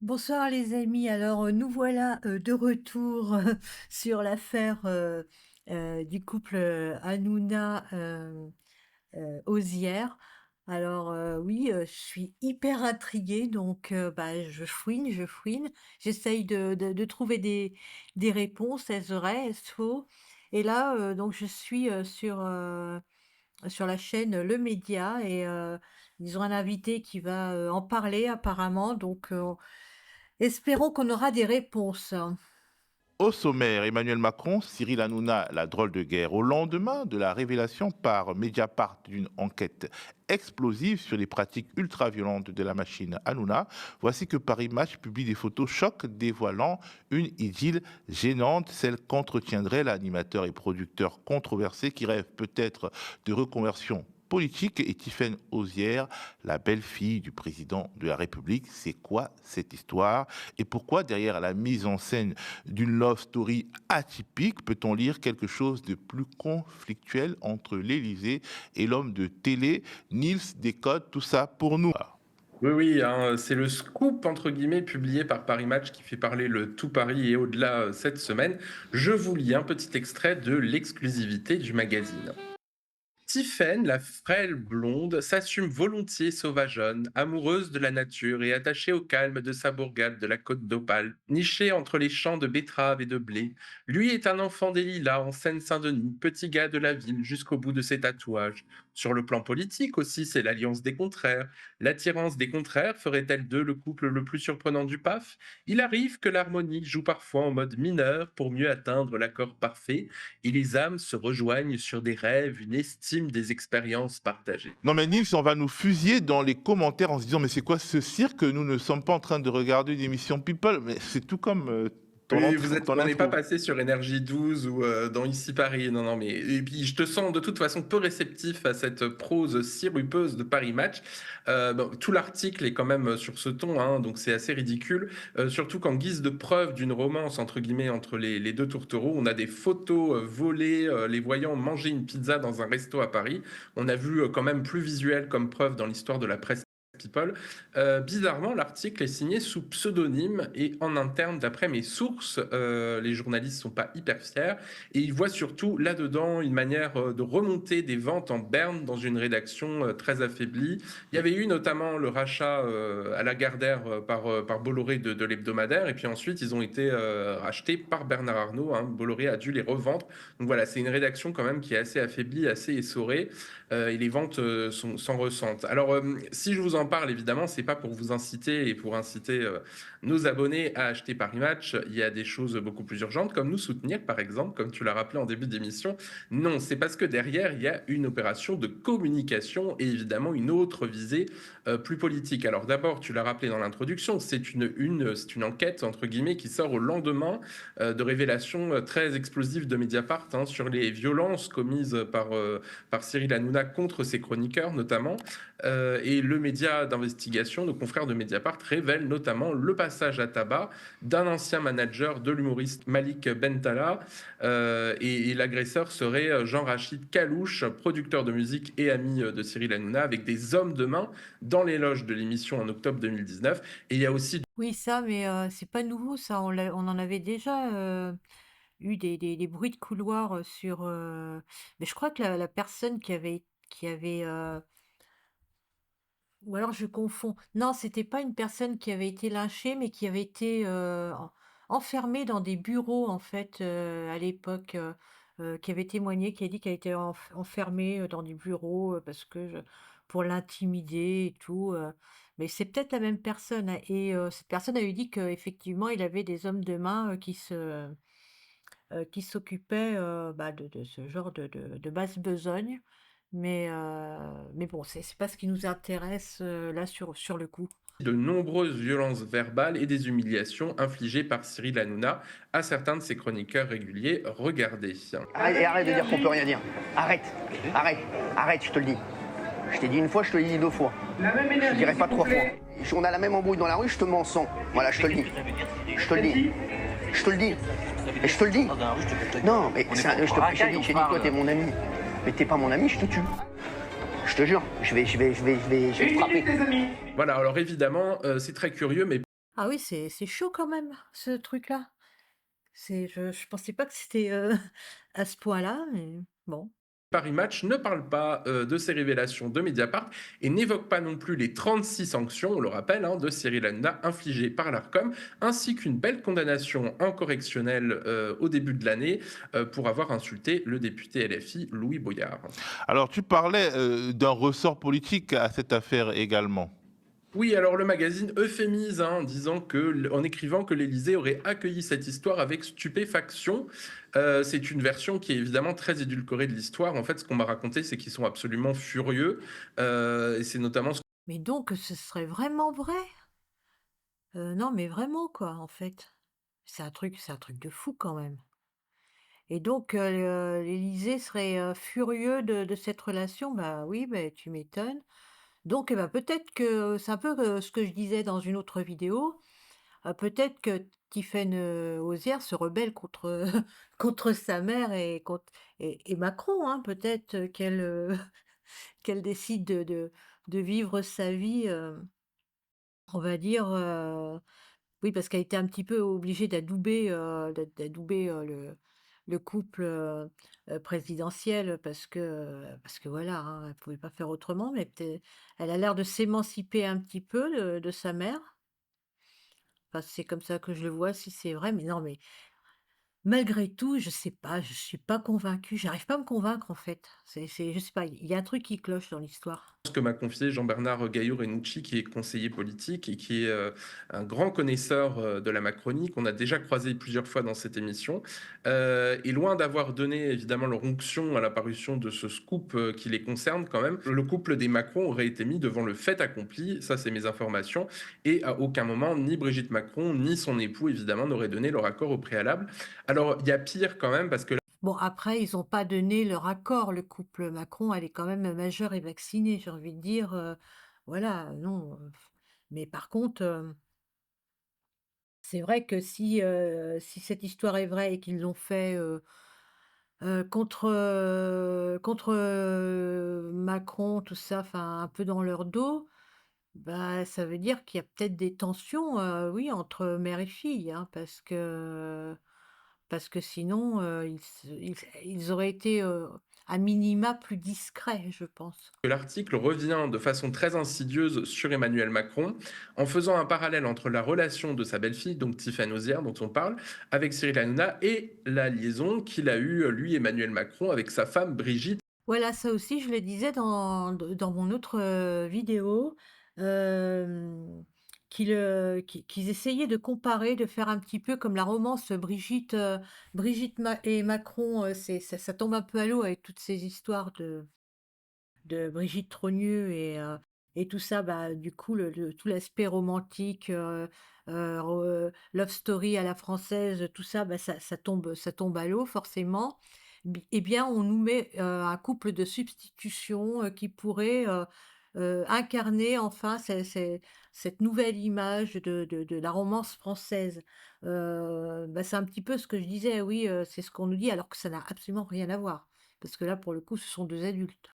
Bonsoir les amis. Alors, nous voilà, de retour, sur l'affaire, du couple, Hanouna, Hozière. Alors, oui, je suis hyper intriguée donc, bah, je fouine, je fouine. J'essaye de trouver des réponses. Est-ce vrai? Est-ce faux? Et là, donc je suis, sur la chaîne Le Média et ils ont un invité qui va, en parler apparemment donc, espérons qu'on aura des réponses. Au sommaire, Emmanuel Macron, Cyril Hanouna, la drôle de guerre, au lendemain de la révélation par Mediapart d'une enquête explosive sur les pratiques ultra-violentes de la machine Hanouna, voici que Paris Match publie des photos chocs dévoilant une idylle gênante, celle qu'entretiendrait l'animateur et producteur controversé qui rêve peut-être de reconversion politique et Tiffaine Hozière, la belle-fille du président de la République. C'est quoi cette histoire et pourquoi derrière la mise en scène d'une love story atypique peut-on lire quelque chose de plus conflictuel entre l'Élysée et l'homme de télé? Niels décode tout ça pour nous. Oui, oui, hein, c'est le «scoop» entre guillemets publié par Paris Match qui fait parler le tout Paris et au-delà, cette semaine. Je vous lis un petit extrait de l'exclusivité du magazine. Tiphaine, la frêle blonde, s'assume volontiers sauvageonne, amoureuse de la nature et attachée au calme de sa bourgade de la côte d'Opale, nichée entre les champs de betteraves et de blé. Lui est un enfant des Lilas en Seine-Saint-Denis, petit gars de la ville jusqu'au bout de ses tatouages. Sur le plan politique aussi, c'est l'alliance des contraires. L'attirance des contraires ferait-elle d'eux le couple le plus surprenant du PAF? Il arrive que l'harmonie joue parfois en mode mineur pour mieux atteindre l'accord parfait, et les âmes se rejoignent sur des rêves, une estime des expériences partagées. Non mais Niels, on va nous fusiller dans les commentaires en se disant mais c'est quoi ce cirque? Nous ne sommes pas en train de regarder une émission People, mais c'est tout comme Oui, ton on n'est pas intro. passé sur Énergie 12 ou dans Ici Paris, non, non, mais et puis je te sens de toute façon peu réceptif à cette prose sirupeuse de Paris Match. Bon, tout l'article est quand même sur ce ton, hein, donc c'est assez ridicule, surtout qu'en guise de preuve d'une romance entre guillemets entre les deux tourtereaux, on a des photos volées, les voyant manger une pizza dans un resto à Paris. On a vu quand même plus visuel comme preuve dans l'histoire de la presse People. Bizarrement, l'article est signé sous pseudonyme et en interne, d'après mes sources, les journalistes sont pas hyper fiers et ils voient surtout là-dedans une manière de remonter des ventes en berne dans une rédaction très affaiblie. Il y avait eu notamment le rachat à Lagardère par Bolloré de l'hebdomadaire et puis ensuite ils ont été rachetés par Bernard Arnault. Hein. Bolloré a dû les revendre. Donc voilà, c'est une rédaction quand même qui est assez affaiblie, assez essorée et les ventes s'en ressentent. Alors, si je vous en parle, évidemment, c'est pas pour vous inciter et pour inciter nos abonnés à acheter Paris Match. Il y a des choses beaucoup plus urgentes, comme nous soutenir, par exemple, comme tu l'as rappelé en début d'émission. Non, c'est parce que derrière, il y a une opération de communication et évidemment une autre visée plus politique. Alors d'abord, tu l'as rappelé dans l'introduction, c'est une enquête, entre guillemets, qui sort au lendemain de révélations très explosives de Mediapart hein, sur les violences commises par Cyril Hanouna contre ses chroniqueurs notamment. Et le média d'investigation, nos confrères de Mediapart, révèlent notamment le passage à tabac d'un ancien manager de l'humoriste Malik Bentala. Et l'agresseur serait Jean-Rachid Kalouche, producteur de musique et ami de Cyril Hanouna, avec des hommes de main dans les loges de l'émission en octobre 2019. Et il y a aussi Oui, ça, mais c'est pas nouveau ça, on en avait déjà, eu des bruits de couloir, mais je crois que la personne qui avait, ou alors je confonds. Non, c'était pas une personne qui avait été lynchée, mais qui avait été, enfermée dans des bureaux en fait, à l'époque, qui avait témoigné, qui a dit qu'elle était enfermée, dans des bureaux, parce que pour l'intimider et tout, mais c'est peut-être la même personne, hein et cette personne avait dit qu'effectivement il avait des hommes de main, qui s'occupaient, bah, de ce genre de basse besogne. Mais bon, c'est pas ce qui nous intéresse, là sur le coup. de nombreuses violences verbales et des humiliations infligées par Cyril Hanouna à certains de ses chroniqueurs réguliers. Regardez. Arrête de dire qu'on peut rien dire. Arrête, arrête, arrête, je te le dis. Je t'ai dit une fois, je te l'ai dit deux fois. Je te dirai pas trois fois. Si on a la même embrouille dans la rue, je te mens sang. Voilà, je te le dis. Je te le dis. Je te le dis. Et je te le dis. Non, mais j'ai dit quoi, t'es mon ami. Mais t'es pas mon ami, je te tue. Je te jure, je vais te frapper. Voilà, alors évidemment, c'est très curieux, mais Ah oui, c'est chaud quand même, ce truc-là. Je pensais pas que c'était, à ce point-là, mais bon. Paris Match ne parle pas de ces révélations de Mediapart et n'évoque pas non plus les 36 sanctions, on le rappelle, hein, de Cyril Hanouna infligées par l'ARCOM, ainsi qu'une belle condamnation en correctionnel au début de l'année pour avoir insulté le député LFI Louis Boyard. Alors, tu parlais d'un ressort politique à cette affaire également. Oui, alors le magazine euphémise hein, en écrivant que l'Élysée aurait accueilli cette histoire avec stupéfaction. C'est une version qui est évidemment très édulcorée de l'histoire. En fait, ce qu'on m'a raconté, c'est qu'ils sont absolument furieux. Et c'est notamment ce Mais donc ce serait vraiment vrai? Non, mais vraiment quoi, en fait. C'est un truc de fou quand même. Et donc l'Élysée serait, furieux de cette relation? Bah oui, beh, tu m'étonnes. Donc eh bah, peut-être que c'est un peu, ce que je disais dans une autre vidéo, peut-être que Tiphaine, Auzière se rebelle contre, contre sa mère et contre et Macron, hein. Peut-être, qu'elle, qu'elle décide de vivre sa vie, on va dire, oui, parce qu'elle était un petit peu obligée d'adouber, d'adouber, le couple, présidentiel parce que voilà, hein, elle pouvait pas faire autrement, mais elle a l'air de s'émanciper un petit peu de sa mère. Enfin, c'est comme ça que je le vois, si c'est vrai, mais non, mais malgré tout, je sais pas, je suis pas convaincue, j'arrive pas à me convaincre, en fait. C'est je sais pas, il y a un truc qui cloche dans l'histoire. que m'a confié Jean-Bernard Gaillot-Renucci, qui est conseiller politique et qui est un grand connaisseur de la Macronie, qu'on a déjà croisé plusieurs fois dans cette émission. Et loin d'avoir donné évidemment leur onction à l'apparition de ce scoop qui les concerne quand même, le couple des Macron aurait été mis devant le fait accompli, ça c'est mes informations, et à aucun moment, ni Brigitte Macron, ni son époux évidemment n'auraient donné leur accord au préalable. Alors il y a pire quand même, parce que Bon, après, ils ont pas donné leur accord, le couple Macron, elle est quand même majeure et vaccinée, j'ai envie de dire, voilà, non, mais par contre, c'est vrai que si cette histoire est vraie et qu'ils l'ont fait, contre, Macron, tout ça, enfin, un peu dans leur dos, bah, ça veut dire qu'il y a peut-être des tensions, oui, entre mère et fille, hein, parce que sinon, ils auraient été, à minima plus discrets, je pense. l'article revient de façon très insidieuse sur Emmanuel Macron, en faisant un parallèle entre la relation de sa belle-fille, donc Tiffany Auzière dont on parle, avec Cyril Hanouna, et la liaison qu'il a eue, lui, Emmanuel Macron, avec sa femme Brigitte. Voilà, ça aussi, je le disais dans mon autre, vidéo, hem, qu'ils essayaient de comparer, de faire un petit peu comme la romance Brigitte et Macron, ça tombe un peu à l'eau avec toutes ces histoires de Brigitte Trogneux et tout ça, bah, du coup, tout l'aspect romantique, love story à la française, tout ça, bah, ça tombe à l'eau forcément. Eh bien, on nous met, un couple de substitution, qui pourrait, incarner enfin cette nouvelle image de la romance française. Bah, c'est un petit peu ce que je disais, oui, c'est ce qu'on nous dit alors que ça n'a absolument rien à voir. Parce que là, pour le coup, ce sont 2 adultes.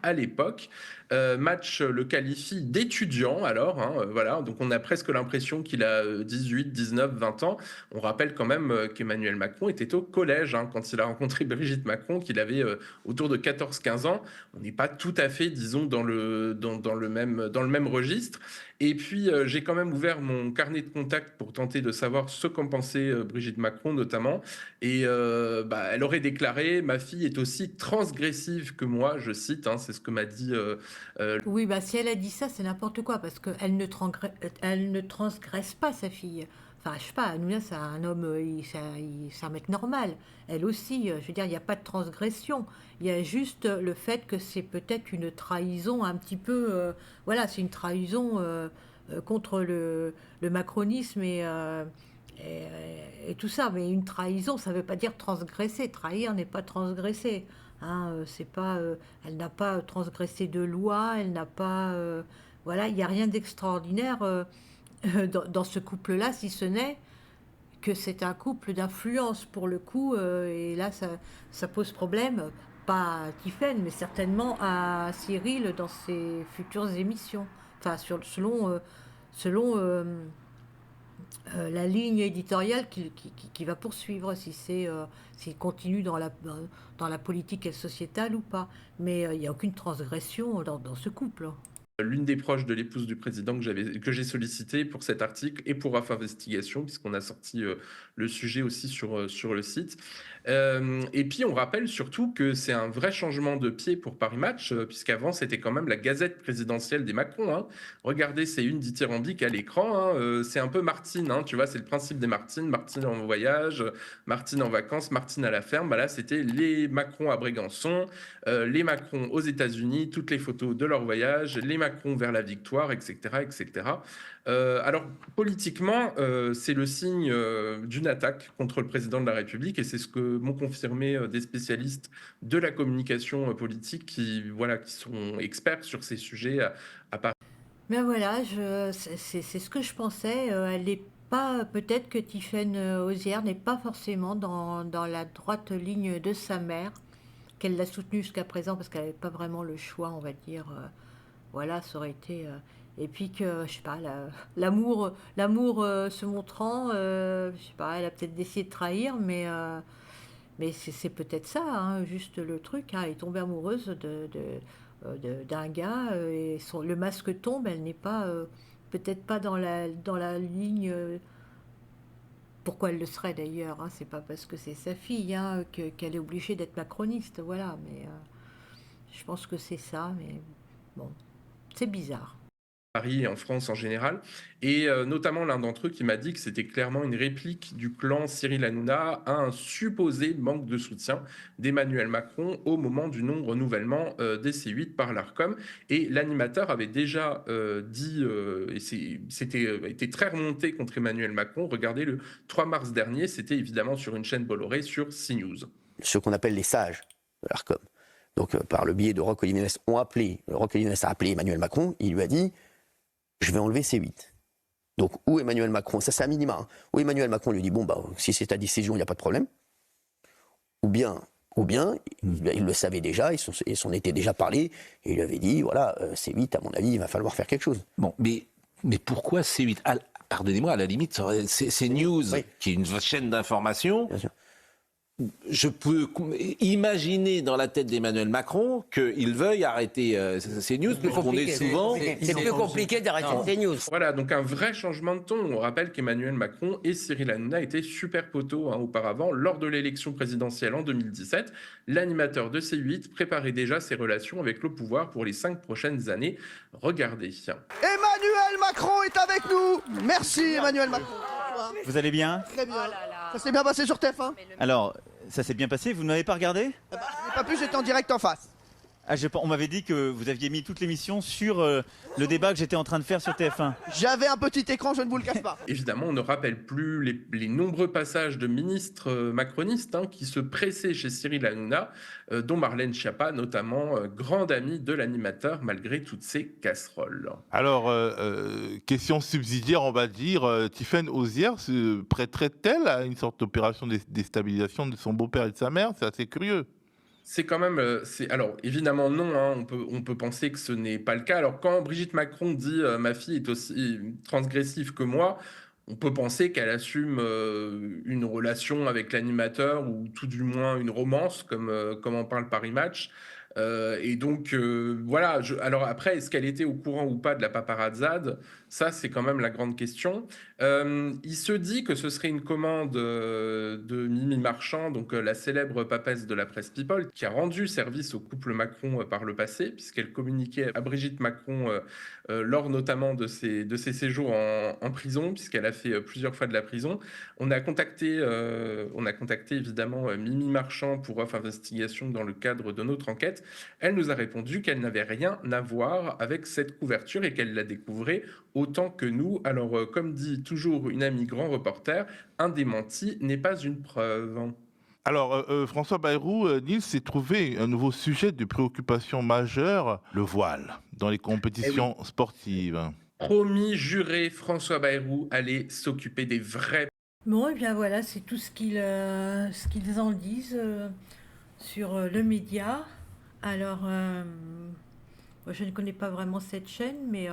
À l'époque. Match le qualifie d'étudiant alors, hein, voilà, donc on a presque l'impression qu'il a 18, 19, 20 ans. On rappelle quand même qu'Emmanuel Macron était au collège hein, quand il a rencontré Brigitte Macron, qu'il avait autour de 14-15 ans. On n'est pas tout à fait, disons, dans le même registre. Et puis, j'ai quand même ouvert mon carnet de contacts pour tenter de savoir ce qu'en pensait Brigitte Macron notamment. Et bah, elle aurait déclaré: ma fille est aussi transgressive que moi, je cite, hein, c'est ce que m'a dit. Oui, bah, si elle a dit ça, c'est n'importe quoi parce elle ne transgresse pas sa fille. Enfin, je sais pas, Hanouna, c'est un homme, c'est un mec normal. Elle aussi, je veux dire, il y a pas de transgression. Il y a juste, le fait que c'est peut-être une trahison un petit peu, voilà, c'est une trahison, contre le macronisme et et tout ça. Mais une trahison, ça veut pas dire transgresser. Trahir n'est pas transgresser. Hein, c'est pas, elle n'a pas transgressé de loi, elle n'a pas, voilà, il y a rien d'extraordinaire, dans ce couple-là, si ce n'est que c'est un couple d'influence pour le coup, et là ça pose problème, pas à Tiphaine, mais certainement à Cyril dans ses futures émissions. Enfin selon, la ligne éditoriale qui va poursuivre, s'il continue dans la politique sociétale ou pas. Mais il n'y a aucune transgression dans ce couple. L'une des proches de l'épouse du président que j'ai sollicité pour cet article et pour Off Investigation, puisqu'on a sorti le sujet aussi sur le site. Et puis on rappelle surtout que c'est un vrai changement de pied pour Paris Match, puisqu'avant c'était quand même la gazette présidentielle des Macron. Hein. Regardez, c'est une dithyrambique à l'écran. Hein. C'est un peu Martine, hein, tu vois, c'est le principe des Martines. Martine en voyage, Martine en vacances, Martine à la ferme. Bah là, c'était les Macron à Brégançon, les Macron aux États-Unis, toutes les photos de leur voyage, les Macron vers la victoire, etc. etc. Alors, politiquement, c'est le signe d'une attaque contre le président de la République, et c'est ce que m'ont confirmé des spécialistes de la communication politique qui sont experts sur ces sujets à Paris. Ben voilà, c'est ce que je pensais. Elle n'est pas, peut-être que Tiffaine Auzière n'est pas forcément dans la droite ligne de sa mère, qu'elle l'a soutenue jusqu'à présent parce qu'elle n'avait pas vraiment le choix, on va dire. Voilà, ça aurait été. Et puis que, je sais pas, l'amour se montrant, je sais pas, elle a peut-être décidé de trahir, mais c'est peut-être ça, hein, juste le truc. Hein, elle est tombée amoureuse d'un gars et le masque tombe, elle n'est pas, peut-être pas dans la ligne. Pourquoi elle le serait d'ailleurs, hein, c'est pas parce que c'est sa fille, hein, qu'elle est obligée d'être macroniste, voilà. Mais je pense que c'est ça, mais bon, c'est bizarre. Paris et en France en général, et notamment l'un d'entre eux qui m'a dit que c'était clairement une réplique du clan Cyril Hanouna à un supposé manque de soutien d'Emmanuel Macron au moment du non-renouvellement des C8 par l'Arcom. Et l'animateur avait déjà dit, et c'était été très remonté contre Emmanuel Macron, regardez le 3 mars dernier, c'était évidemment sur une chaîne Bolloré sur CNews. Ce qu'on appelle les sages de l'Arcom. Donc par le biais de Roch Olivier Roch Olivier a appelé Emmanuel Macron, il lui a dit je vais enlever C8. Donc, où Emmanuel Macron, ça c'est un minima, hein, où Emmanuel Macron lui dit, bon, bah, si c'est ta décision, il n'y a pas de problème. Ou bien il le savait déjà, ils s'en étaient déjà parlé, et il lui avait dit, voilà, C8, à mon avis, il va falloir faire quelque chose. Bon, mais pourquoi C8 ? Pardonnez-moi, à la limite, c'est News, oui, qui est une chaîne d'information. Bien sûr. Je peux imaginer dans la tête d'Emmanuel Macron qu'il veuille arrêter CNews, parce qu'on est souvent... C'est plus compliqué d'arrêter CNews. Voilà, donc un vrai changement de ton. On rappelle qu'Emmanuel Macron et Cyril Hanouna étaient super poteaux auparavant. Lors de l'élection présidentielle en 2017, l'animateur de C8 préparait déjà ses relations avec le pouvoir pour les 5 prochaines années. Regardez. Emmanuel Macron est avec nous. Merci Emmanuel Macron. Vous allez bien ? Très bien. Ça s'est bien passé sur TF1 ? Alors, ça s'est bien passé, vous ne m'avez pas regardé ? Je n'ai pas pu, j'étais en direct en face. On m'avait dit que vous aviez mis toute l'émission sur le débat que j'étais en train de faire sur TF1. J'avais un petit écran, je ne vous le cache pas. Évidemment, on ne rappelle plus les nombreux passages de ministres macronistes qui se pressaient chez Cyril Hanouna, dont Marlène Schiappa, notamment, grande amie de l'animateur, malgré toutes ses casseroles. Alors, question subsidiaire, on va dire, Tiffaine Auzière se prêterait-elle à une sorte d'opération de déstabilisation de son beau-père et de sa mère ? C'est assez curieux. C'est quand même, alors évidemment non, hein, on peut penser que ce n'est pas le cas. Alors quand Brigitte Macron dit ma fille est aussi transgressive que moi, on peut penser qu'elle assume une relation avec l'animateur ou tout du moins une romance, comme en parle Paris Match. Et donc voilà. Alors après, est-ce qu'elle était au courant ou pas de la paparazzade ? Ça, c'est quand même la grande question. Il se dit que ce serait une commande de Mimi Marchand, donc la célèbre papesse de la presse People, qui a rendu service au couple Macron par le passé, puisqu'elle communiquait à Brigitte Macron lors notamment de ses séjours en prison, puisqu'elle a fait plusieurs fois de la prison. On a contacté évidemment Mimi Marchand pour Off Investigation dans le cadre de notre enquête. Elle nous a répondu qu'elle n'avait rien à voir avec cette couverture et qu'elle la découvrait autant que nous. Alors, comme dit toujours une amie grand reporter, un démenti n'est pas une preuve. Alors, François Bayrou, Nils s'est trouvé un nouveau sujet de préoccupation majeure, le voile, dans les compétitions sportives. Promis, juré, François Bayrou allait s'occuper des vrais... Bon, et bien voilà, c'est tout ce qu'ils en disent sur le média. Alors, moi, je ne connais pas vraiment cette chaîne, mais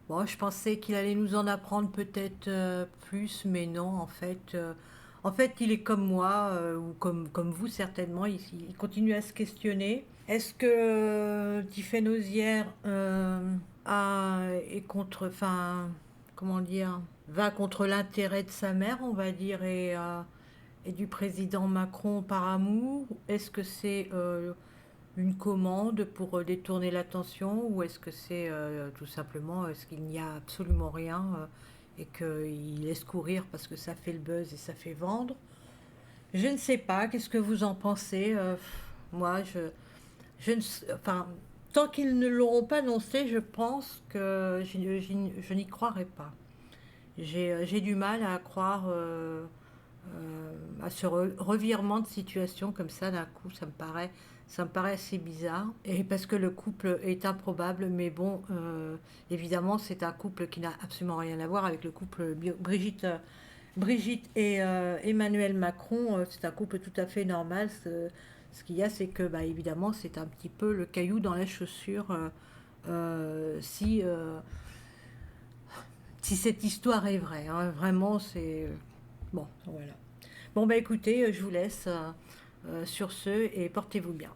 Bon, je pensais qu'il allait nous en apprendre peut-être plus, mais non, en fait, il est comme moi, ou comme vous certainement, il continue à se questionner. Est-ce que Tiffaine Ozière est contre, enfin, comment dire, va contre l'intérêt de sa mère, on va dire, et du président Macron par amour? Est-ce que c'est une commande pour détourner l'attention, ou est-ce que c'est tout simplement est-ce qu'il n'y a absolument rien et qu'il laisse courir parce que ça fait le buzz et ça fait vendre? Je ne sais pas, qu'est-ce que vous en pensez? Moi, je ne s- enfin, tant qu'ils ne l'auront pas annoncé, je pense que je n'y croirai pas. J'ai du mal à croire à ce revirement de situation comme ça d'un coup, ça me paraît assez bizarre. Et parce que le couple est improbable, mais bon, évidemment, c'est un couple qui n'a absolument rien à voir avec le couple Brigitte et Emmanuel Macron. C'est un couple tout à fait normal. Ce qu'il y a, c'est que, bah, évidemment, c'est un petit peu le caillou dans la chaussure si cette histoire est vraie, hein. Vraiment, c'est... Bon, voilà. Bon, bah écoutez, je vous laisse sur ce et portez-vous bien.